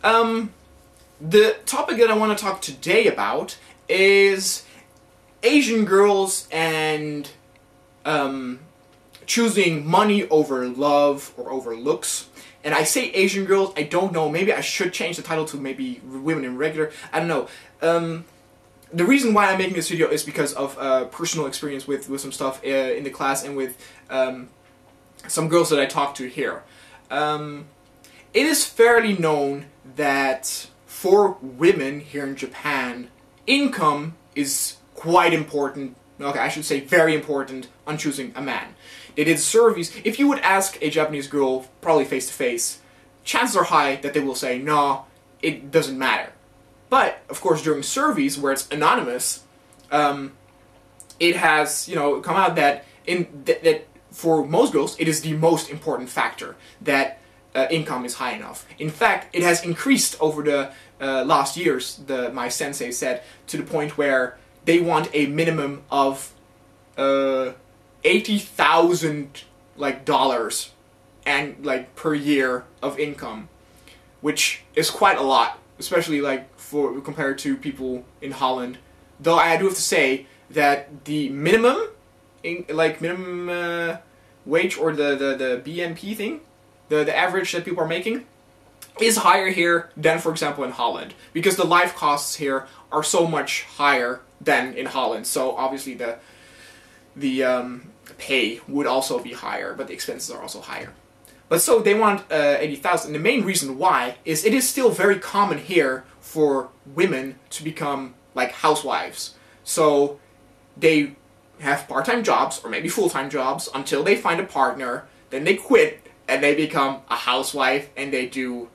The topic that I want to talk today about is Asian girls and choosing money over love or over looks. And I say Asian girls, I don't know, maybe I should change the title to maybe women in regular, I don't know. The reason why I'm making this video is because of personal experience with some stuff in the class and with some girls that I talked to here. It is fairly known that for women here in Japan, income is quite important, okay, I should say very important, on choosing a man. They did surveys. If you would ask a Japanese girl, probably face to face, chances are high that they will say, no, it doesn't matter. But, of course, during surveys where it's anonymous, it has, come out that that for most girls, it is the most important factor, that income is high enough. In fact, it has increased over the last years, my sensei said, to the point where they want a minimum of $80,000 dollars and per year of income, which is quite a lot, especially for compared to people in Holland. Though I do have to say that the minimum minimum wage, or the BNP thing, the average that people are making, is higher here than, for example, in Holland, because the life costs here are so much higher than in Holland. So obviously the pay would also be higher, but the expenses are also higher. But so they want 80,000. And the main reason why is it is still very common here for women to become housewives. So they have part-time jobs or maybe full-time jobs until they find a partner, then they quit and they become a housewife, and they do,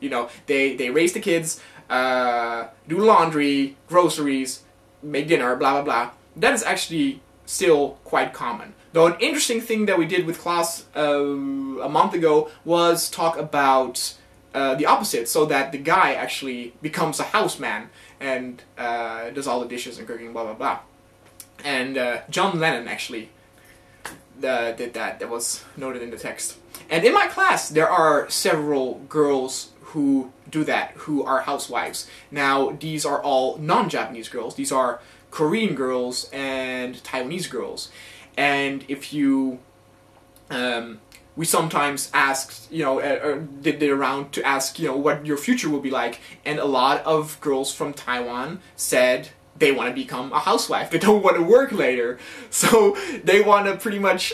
they raise the kids, do laundry, groceries, make dinner, blah blah blah. That is actually still quite common. Though an interesting thing that we did with class a month ago was talk about the opposite, so that the guy actually becomes a houseman and does all the dishes and cooking, blah blah blah. And John Lennon actually did that. That was noted in the text. And in my class, there are several girls who do that, who are housewives. Now, these are all non-Japanese girls. These are Korean girls and Taiwanese girls. And if you, we sometimes asked, did the round to ask, what your future will be like. And a lot of girls from Taiwan said they want to become a housewife. They don't want to work later. So they want to pretty much,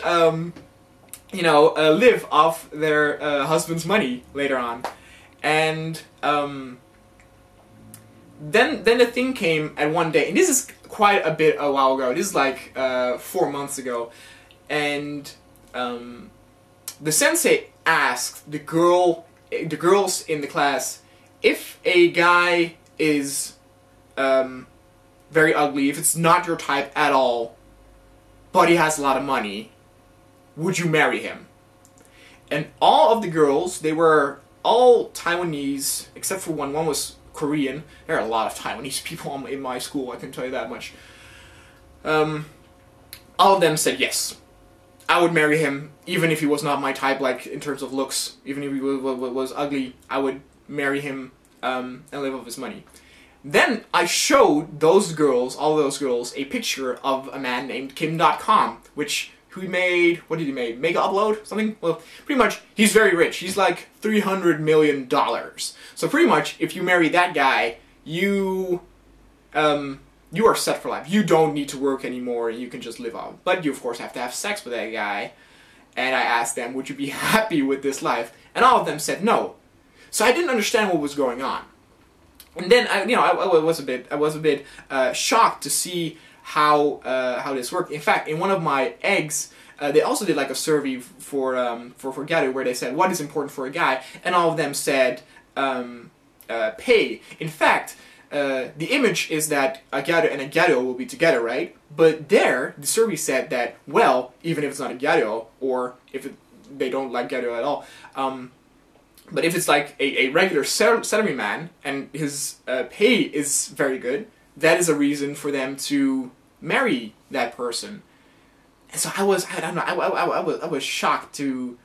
live off their husband's money later on. And then the thing came at one day, and this is quite a while ago. This is 4 months ago, and the sensei asked the girls in the class, if a guy is very ugly, if it's not your type at all, but he has a lot of money, would you marry him? And all of the girls, they were all Taiwanese, except for one. One was Korean. There are a lot of Taiwanese people in my school, I can tell you that much. All of them said yes. I would marry him, even if he was not my type, in terms of looks. Even if he was ugly, I would marry him and live off his money. Then I showed those girls, all those girls, a picture of a man named Kim.com, who made, what did he make? Mega Upload? Something? Well, pretty much, he's very rich. He's like $300 million. So pretty much, if you marry that guy, you are set for life. You don't need to work anymore, you can just live on. But you, of course, have to have sex with that guy. And I asked them, would you be happy with this life? And all of them said no. So I didn't understand what was going on. And then, I was a bit shocked to see how this worked. In fact, in one of my eggs, they also did a survey for Gyaru, where they said what is important for a guy, and all of them said pay. In fact, the image is that a Gyaru and a Gyaru will be together, right? But there, the survey said that, well, even if it's not a Gyaru, or if they don't like Gyaru at all, but if it's a regular salaryman and his pay is very good, that is a reason for them to marry that person. And so I was shocked to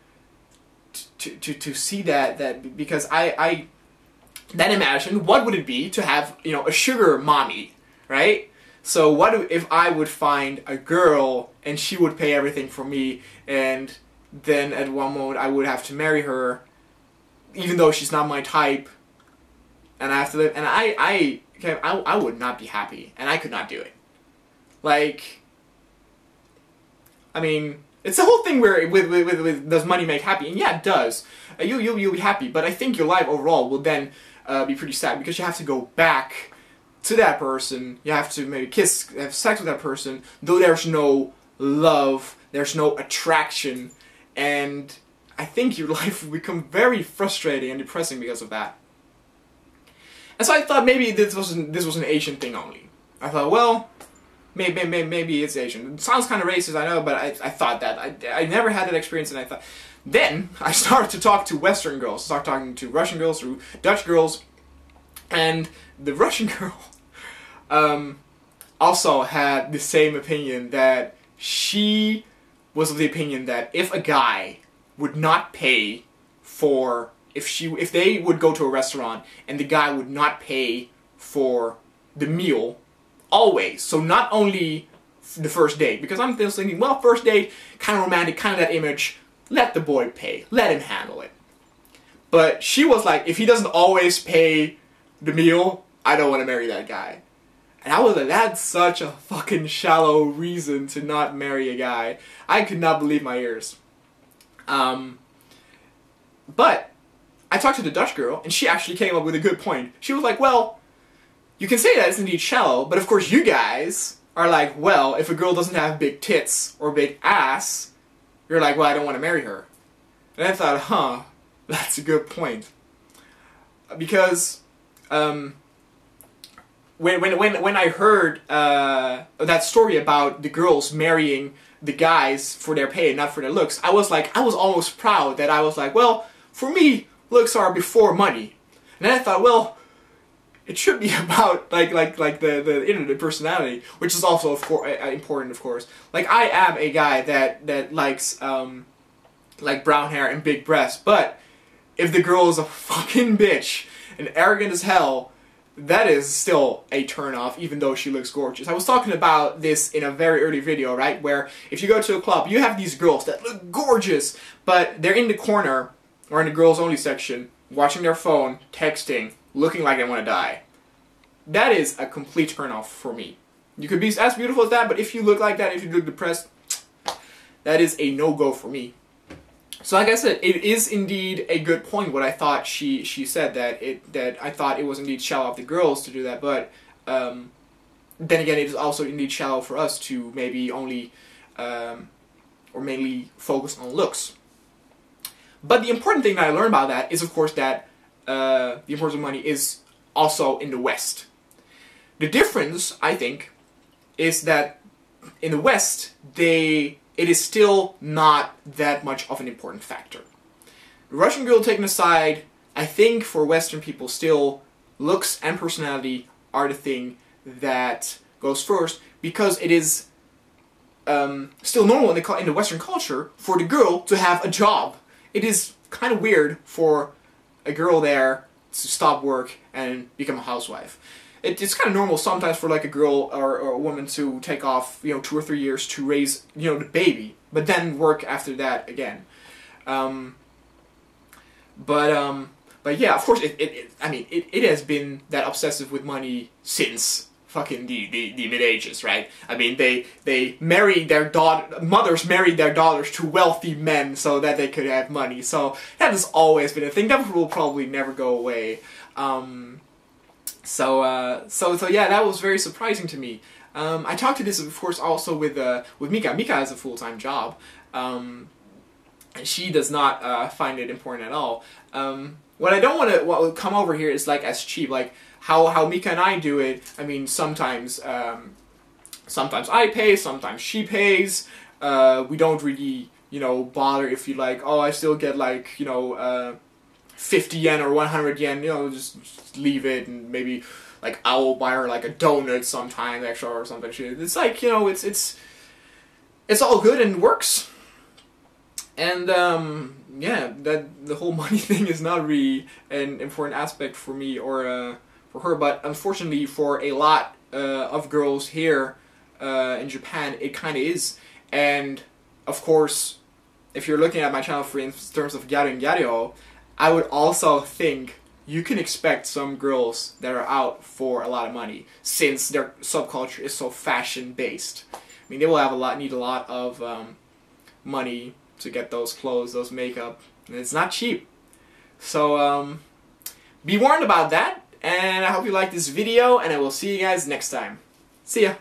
see that because I then imagine what would it be to have, you know, a sugar mommy, right? So what if I would find a girl and she would pay everything for me, and then at one moment I would have to marry her, even though she's not my type, and I have to live, and I would not be happy, and I could not do it. Like, I mean, it's the whole thing where with does money make happy? And yeah, it does. You'll be happy, but I think your life overall will then be pretty sad, because you have to go back to that person. You have to maybe have sex with that person, though there's no love, there's no attraction, and I think your life will become very frustrating and depressing because of that. And so I thought maybe this was an Asian thing only. I thought, well, maybe it's Asian. It sounds kind of racist, I know, but I thought that. I never had that experience, and I thought... Then I started to talk to Western girls. I started talking to Russian girls, to Dutch girls, and the Russian girl also had the same opinion, that she was of the opinion that if a guy would not pay for... If they would go to a restaurant and the guy would not pay for the meal, always, so not only the first date, because I'm still thinking, well, first date, kind of romantic, kind of that image, let the boy pay, let him handle it. But she was like, if he doesn't always pay the meal, I don't want to marry that guy. And I was like, that's such a fucking shallow reason to not marry a guy. I could not believe my ears. But I talked to the Dutch girl, and she actually came up with a good point. She was like, well, you can say that it's indeed shallow, but of course you guys are like, well, if a girl doesn't have big tits or big ass, you're like, well, I don't want to marry her. And I thought, huh, that's a good point. Because when I heard that story about the girls marrying the guys for their pay and not for their looks, I was almost proud that I was like, well, for me, looks are before money. And then I thought, well, it should be about like the personality, which is also important, of course. Like, I am a guy that likes like brown hair and big breasts, but if the girl is a fucking bitch and arrogant as hell, that is still a turn-off, even though she looks gorgeous. I was talking about this in a very early video, right, where if you go to a club, you have these girls that look gorgeous, but they're in the corner or in the girls-only section, watching their phone, texting, looking like they want to die. That is a complete turn-off for me. You could be as beautiful as that, but if you look like that, if you look depressed, that is a no-go for me. So like I said, it is indeed a good point what I thought she said, that I thought it was indeed shallow of the girls to do that, but then again, it is also indeed shallow for us to maybe only or mainly focus on looks. But the important thing that I learned about that is, of course, that the importance of money is also in the West. The difference, I think, is that in the West, it is still not that much of an important factor. The Russian girl taken aside, I think for Western people still, looks and personality are the thing that goes first, because it is still normal in the Western culture for the girl to have a job. It is kind of weird for a girl there to stop work and become a housewife. It's kind of normal sometimes for like a girl or a woman to take off, 2 or 3 years to raise, the baby, but then work after that again. But yeah, of course, it has been that obsessive with money since fucking the mid ages, right? I mean, they married their mothers married their daughters to wealthy men so that they could have money. So that has always been a thing. That will probably never go away. So yeah, that was very surprising to me. I talked to this, of course, also with Mika. Mika has a full-time job, and she does not find it important at all. What I don't want to come over here is like as cheap, like how Mika and I do it. I mean, sometimes I pay, sometimes she pays. We don't really, bother if you like, oh, I still get like, 50 yen or 100 yen, just leave it, and maybe like I will buy her like a donut sometime extra or something. It's like, it's all good and works. And yeah, that the whole money thing is not really an important aspect for me or for her, but unfortunately for a lot of girls here in Japan, it kind of is. And of course, if you're looking at my channel for in terms of Gyaru and Gyaru0, I would also think you can expect some girls that are out for a lot of money, since their subculture is so fashion based. I mean, they will have need a lot of money to get those clothes, those makeup, and it's not cheap. So be warned about that, and I hope you like this video, and I will see you guys next time. See ya!